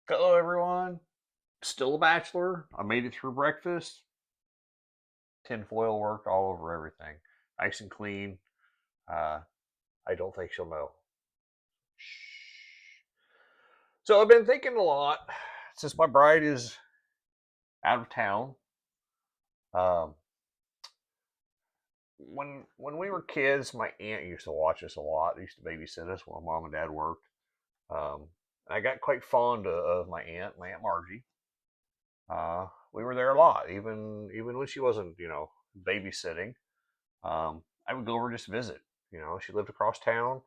Hello, everyone. Still a bachelor. I made it through breakfast. Tinfoil worked all over everything. Nice and clean. Uh, I don't think she'll know. Shh. So I've been thinking a lot since my bride is out of town. Um, when we were kids, my aunt used to watch us a lot. Used to babysit us while mom and dad worked. Um, I got quite fond of my Aunt Margie. We were there a lot, even when she wasn't, babysitting. I would go over just to visit. She lived across town.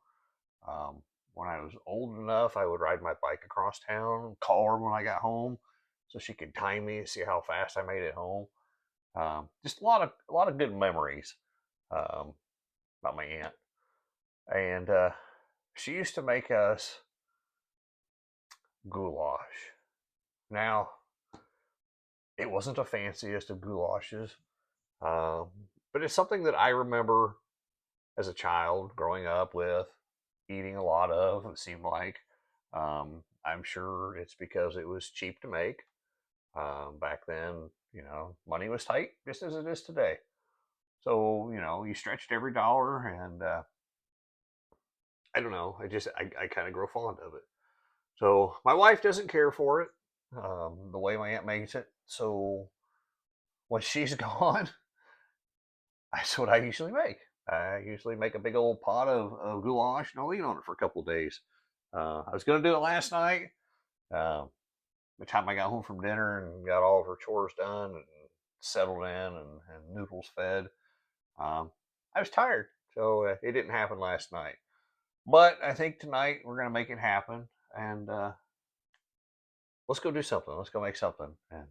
When I was old enough, I would ride my bike across town, call her when I got home, so she could time me and see how fast I made it home. Just a lot of good memories um, about my aunt, and she used to make us goulash. Now, it wasn't the fanciest of goulashes, um, but it's something that I remember as a child growing up with, eating a lot of, it seemed like. I'm sure it's because it was cheap to make. Back then, money was tight, just as it is today. So, you stretched every dollar, and I don't know, I kind of grow fond of it. So, my wife doesn't care for it the way my aunt makes it. So, when she's gone, that's what I usually make. I usually make a big old pot of goulash and I'll eat on it for a couple of days. I was going to do it last night. Uh, by the time I got home from dinner and got all of her chores done and settled in and noodles fed, um, I was tired. So it didn't happen last night. But I think tonight we're going to make it happen. And let's go do something. Let's go make something and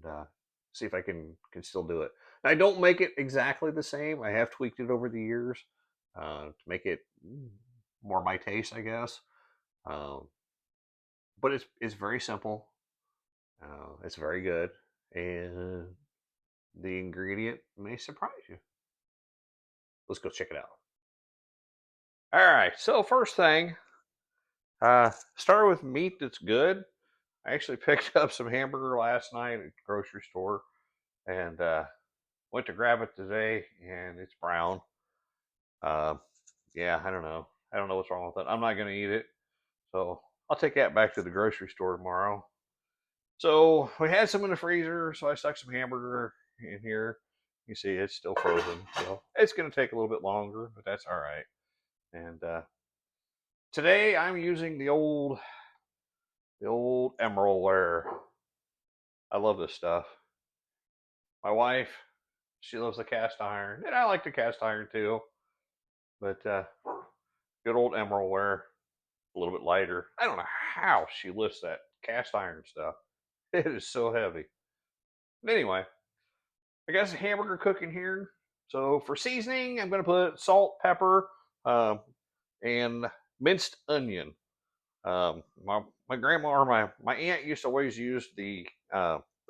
see if I can still do it. I don't make it exactly the same. I have tweaked it over the years to make it more my taste, I guess. Um, but it's very simple. It's very good, and the ingredient may surprise you. Let's go check it out. All right. So first thing, start with meat that's good. I actually picked up some hamburger last night at the grocery store, and went to grab it today, and it's brown. Uh, yeah, I don't know. I don't know what's wrong with it. I'm not going to eat it, so I'll take that back to the grocery store tomorrow. So we had some in the freezer, so I stuck some hamburger in here. You see, it's still frozen, so it's going to take a little bit longer, but that's all right. And today I'm using the old emerald ware. I love this stuff. My wife, she loves the cast iron, and I like the cast iron too. But good old emerald ware, a little bit lighter. I don't know how she lifts that cast iron stuff. It is so heavy. But anyway, I got some hamburger cooking here. So for seasoning, I'm going to put salt, pepper, um, and minced onion. My grandma or my aunt used to always use the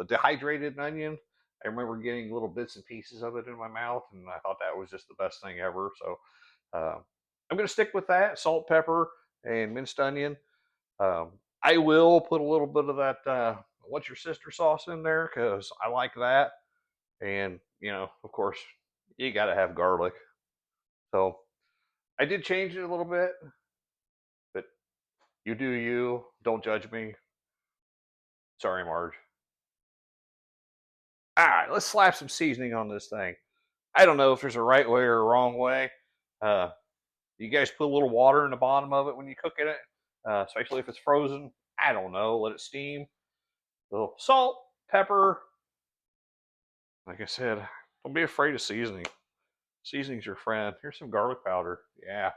dehydrated onion. I remember getting little bits and pieces of it in my mouth, and I thought that was just the best thing ever. So uh, I'm going to stick with that: salt, pepper, and minced onion. I will put a little bit of that what's your sister sauce in there because I like that, and of course, you got to have garlic. So I did change it a little bit, but you do you. Don't judge me. Sorry, Marge. All right, let's slap some seasoning on this thing. I don't know if there's a right way or a wrong way. Uh, you guys put a little water in the bottom of it when you cook it, especially if it's frozen. I don't know. Let it steam. A little salt, pepper. Like I said, don't be afraid of seasoning. Seasoning's your friend. Here's some garlic powder. Yeah,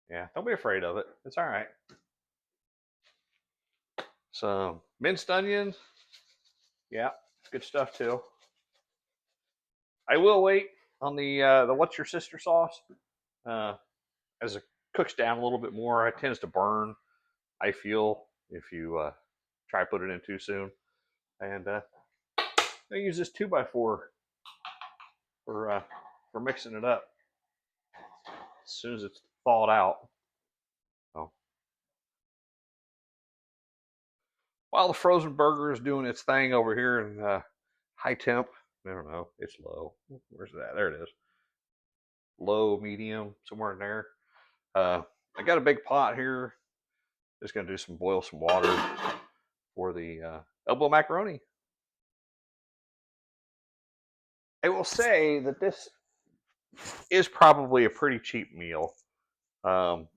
yeah. Don't be afraid of it. It's all right. Some minced onions. Yeah, good stuff too. I will wait on the what's your sister sauce. Uh, as it cooks down a little bit more, it tends to burn. I feel if you try to put it in too soon, and I use this 2x4 for mixing it up as soon as it's thawed out. So while the frozen burger is doing its thing over here in high temp, I don't know, it's low. Where's that? There it is. Low, medium, somewhere in there. I got a big pot here. Just gonna boil some water for the elbow macaroni. I will say that this is probably a pretty cheap meal. Um,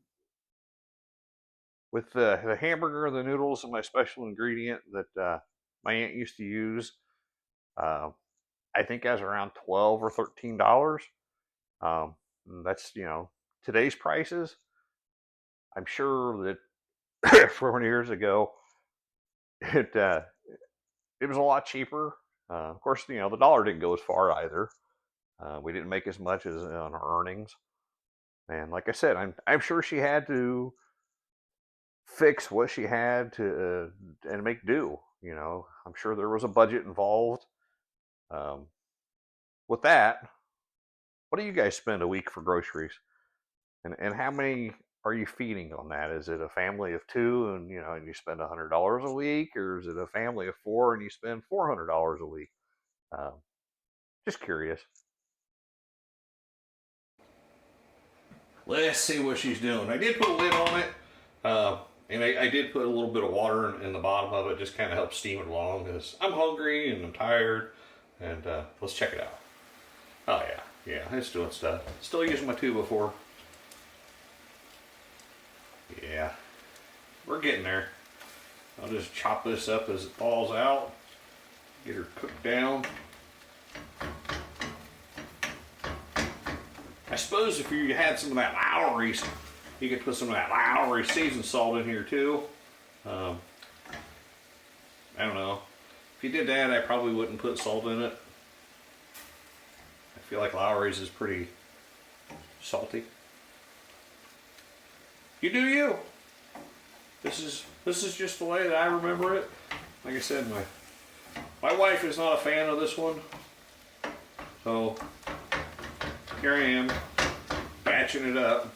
with the hamburger, the noodles, and my special ingredient that my aunt used to use, uh, I think that's around $12 or $13. That's today's prices. I'm sure that 4 years ago it it was a lot cheaper. Of course, the dollar didn't go as far either. We didn't make as much as on our earnings, and like I said, I'm sure she had to fix what she had to and make do. I'm sure there was a budget involved. Um, with that, what do you guys spend a week for groceries, and how many are you feeding on that? Is it a family of two, and you spend $100 a week, or is it a family of four and you spend $400 a week? Um, just curious. Let's see what she's doing. I did put a lid on it, and I did put a little bit of water in the bottom of it, just kind of help steam it along because I'm hungry and I'm tired. And let's check it out. Oh yeah, it's doing stuff. Still using my 2x4. Yeah, we're getting there. I'll just chop this up as it falls out, get her cooked down. I suppose if you had some of that Lowry, you could put some of that Lowry seasoned salt in here too. I don't know. If you did that, I probably wouldn't put salt in it. I feel like Lowry's is pretty salty. You do you. This is just the way that I remember it. Like I said, my wife is not a fan of this one, so here I am, batching it up.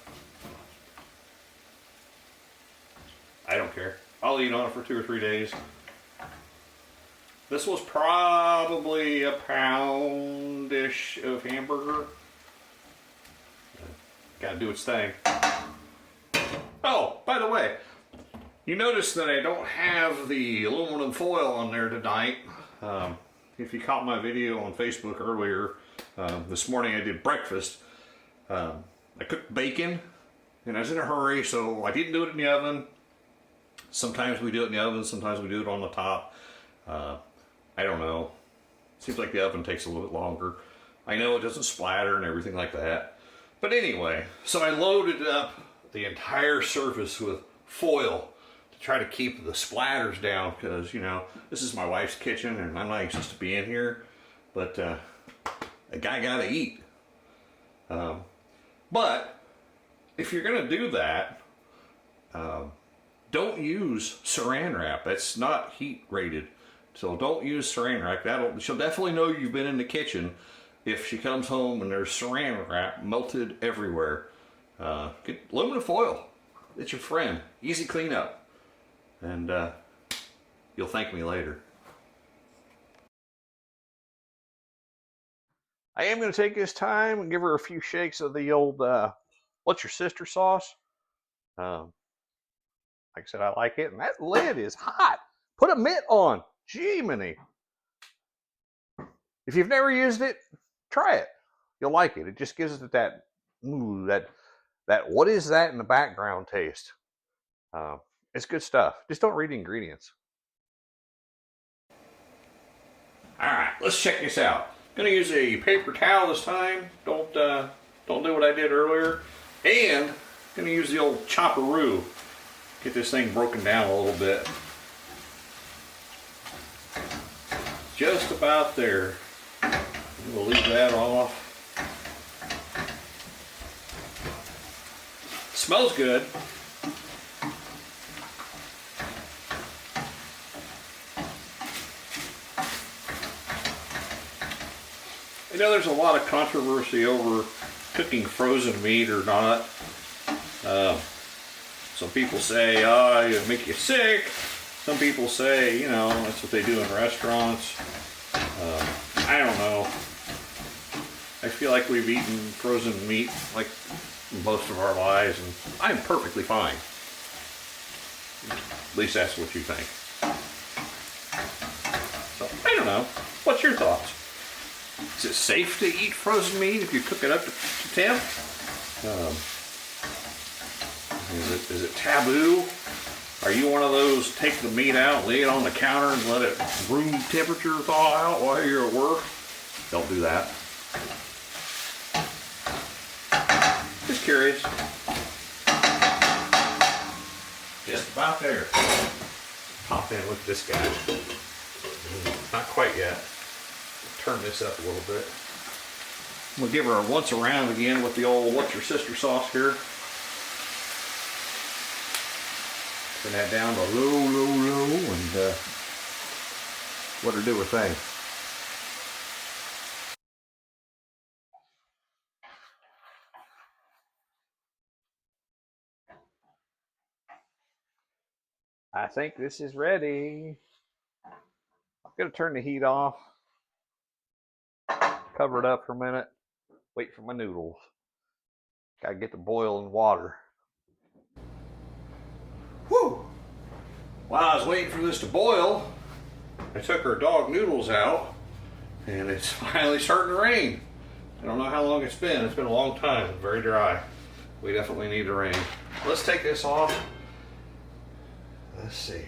I don't care. I'll eat on it for 2 or 3 days. This was probably a pound-ish of hamburger. Gotta do its thing. Oh, by the way, you notice that I don't have the aluminum foil on there tonight. If you caught my video on Facebook earlier, this morning I did breakfast. I cooked bacon, and I was in a hurry, so I didn't do it in the oven. Sometimes we do it in the oven, sometimes we do it on the top. I don't know. Seems like the oven takes a little bit longer. I know it doesn't splatter and everything like that. But anyway, so I loaded up the entire surface with foil to try to keep the splatters down because, this is my wife's kitchen and I'm not anxious to be in here. But a guy gotta eat. But if you're gonna do that, don't use saran wrap. That's not heat rated. So don't use saran wrap. She'll definitely know you've been in the kitchen if she comes home and there's saran wrap melted everywhere. Get aluminum foil. It's your friend. Easy cleanup. And you'll thank me later. I am going to take this time and give her a few shakes of the old what's your sister sauce. Like I said, I like it. And that lid is hot. Put a mitt on. Jiminy. If you've never used it, try it. You'll like it. It just gives it that what is that in the background taste. It's good stuff. Just don't read the ingredients. All right, let's check this out. Gonna use a paper towel this time. Don't do what I did earlier. And gonna use the old chopperoo. Get this thing broken down a little bit. Just about there. We'll leave that off. Smells good. I know there's a lot of controversy over cooking frozen meat or not. Some people say, oh, it'll make you sick. Some people say, you know, that's what they do in restaurants. I don't know. I feel like we've eaten frozen meat like most of our lives, and I'm perfectly fine. At least that's what you think. So, I don't know. What's your thoughts? Is it safe to eat frozen meat if you cook it up to temp? Is it taboo? Are you one of those take the meat out, lay it on the counter, and let it room temperature thaw out while you're at work? Don't do that. Just curious. Just about there. Pop in with this guy. Not quite yet. Turn this up a little bit. We'll give her a once around again with the old What's Your Sister sauce here. Turn that down to low, and let her do her thing. I think this is ready. I'm gonna turn the heat off, cover it up for a minute, wait for my noodles. Gotta get the boiling water. Whew! While I was waiting for this to boil, I took our dog noodles out, and it's finally starting to rain. I don't know how long it's been. It's been a long time. It's very dry. We definitely need the rain. Let's take this off. Let's see.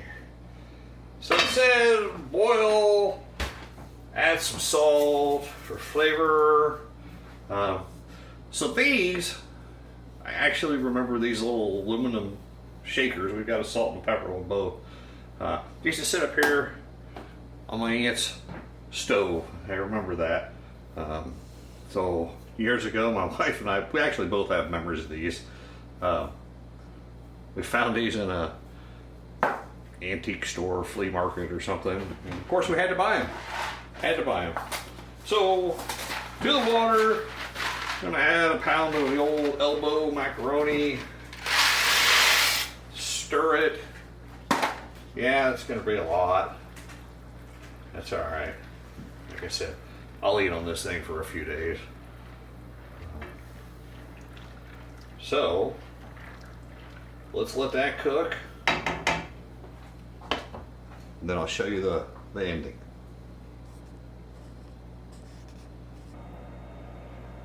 So it says boil, add some salt for flavor. So these, I actually remember these little aluminum shakers. We've got a salt and pepper on both. Used to sit up here on my aunt's stove. I remember that. So years ago, my wife and I, we actually both have memories of these. We found these in a antique store, flea market or something. And of course we had to buy them. So to the water, I'm gonna add a pound of the old elbow macaroni. Stir it. Yeah, it's gonna be a lot. That's all right. Like I said, I'll eat on this thing for a few days. So let's let that cook. Then I'll show you the ending.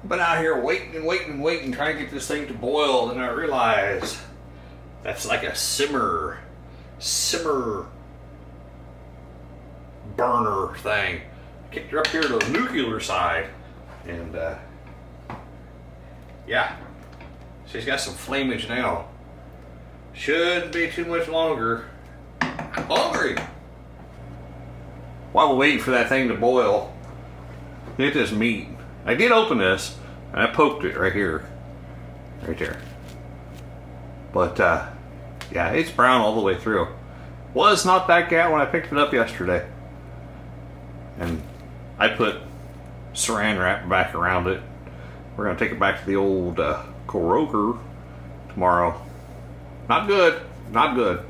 Been out here waiting, trying to get this thing to boil, and I realize that's like a simmer burner thing. Kicked her up here to the nuclear side, and yeah, she's got some flamage now. Shouldn't be too much longer. I'm hungry. While we're waiting for that thing to boil, get this meat. I did open this, and I poked it right here. Right there. But, yeah, it's brown all the way through. Was not that cat when I picked it up yesterday. And I put saran wrap back around it. We're going to take it back to the old Coroker tomorrow. Not good. Not good.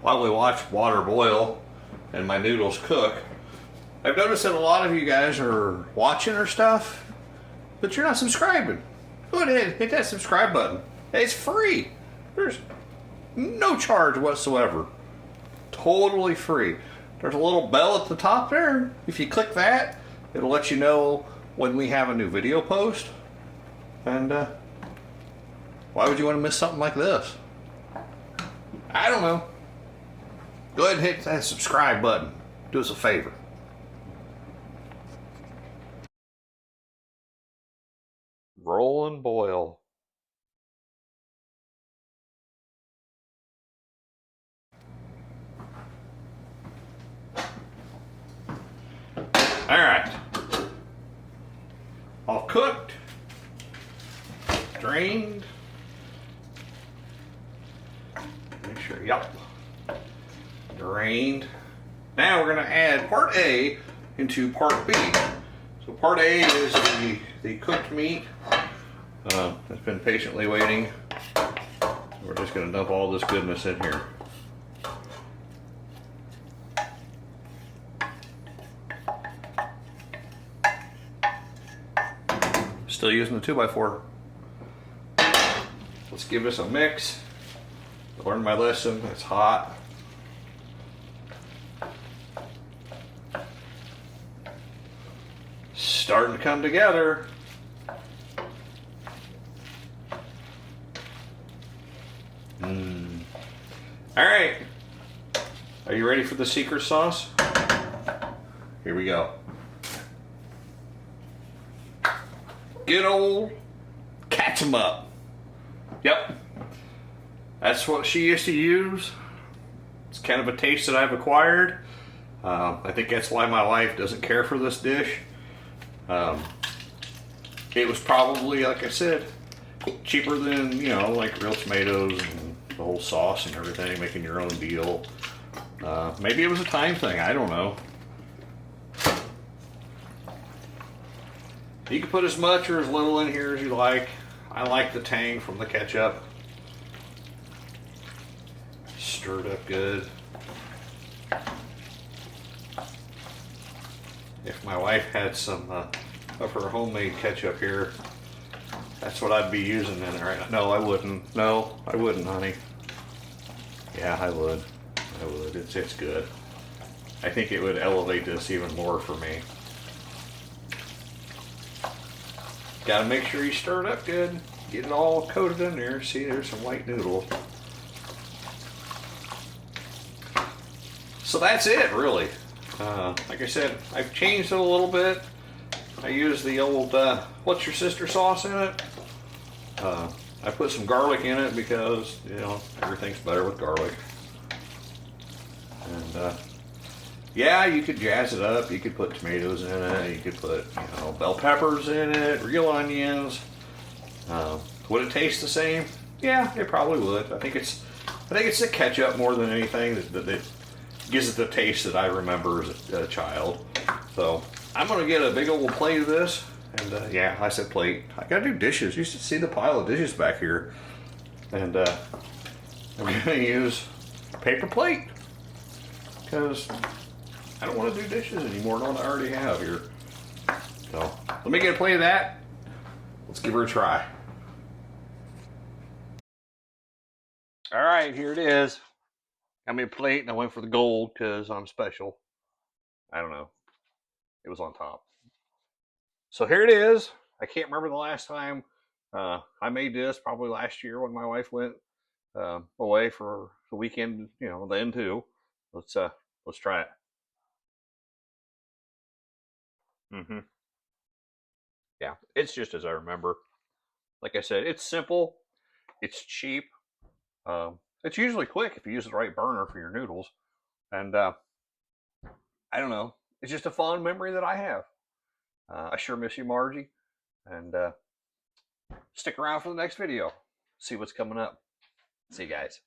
While we watch water boil and my noodles cook, I've noticed that a lot of you guys are watching our stuff, but you're not subscribing. Go ahead, hit that subscribe button. It's free. There's no charge whatsoever. Totally free. There's a little bell at the top there. If you click that, it'll let you know when we have a new video post. And why would you want to miss something like this? I don't know. Go ahead and hit that subscribe button. Do us a favor. Roll and boil. All right. All cooked. Drained. Make sure, yep. Drained. Now we're going to add part A into part B. So part A is the cooked meat that's been patiently waiting. We're just going to dump all this goodness in here. Still using the 2x4. Let's give this a mix. I learned my lesson. It's hot. Starting to come together. All right. Are you ready for the secret sauce? Here we go. Good old catch 'em up. Yep. That's what she used to use. It's kind of a taste that I've acquired. I think that's why my wife doesn't care for this dish. It was probably, like I said, cheaper than, you know, like real tomatoes and the whole sauce and everything, making your own deal. Maybe it was a time thing, I don't know. You can put as much or as little in here as you like. I like the tang from the ketchup. Stir it up good. If my wife had some of her homemade ketchup here, that's what I'd be using in it right now. No, I wouldn't. No, I wouldn't, honey. Yeah, I would. I would. It's good. I think it would elevate this even more for me. Gotta make sure you stir it up good. Get it all coated in there. See, there's some white noodles. So that's it, really. Like I said, I've changed it a little bit. I use the old what's your sister sauce in it. I put some garlic in it because, you know, everything's better with garlic. And yeah, you could jazz it up. You could put tomatoes in it. You could put, you know, bell peppers in it, real onions. Would it taste the same? Yeah, it probably would. I think it's the ketchup more than anything that gives it the taste that I remember as a child. So I'm gonna get a big old plate of this, and yeah, I said plate. I gotta do dishes. You should see the pile of dishes back here, and I'm gonna use a paper plate because I don't want to do dishes anymore. Than I already have here. So let me get a plate of that. Let's give her a try. All right, here it is. Got me a plate, and I went for the gold because I'm special. I don't know. It was on top. So here it is. I can't remember the last time I made this. Probably last year when my wife went away for the weekend. You know, then too. Let's try it. Yeah, it's just as I remember. Like I said, it's simple. It's cheap. It's usually quick if you use the right burner for your noodles. And I don't know. It's just a fond memory that I have. I sure miss you, Margie. And stick around for the next video. See what's coming up. See you guys.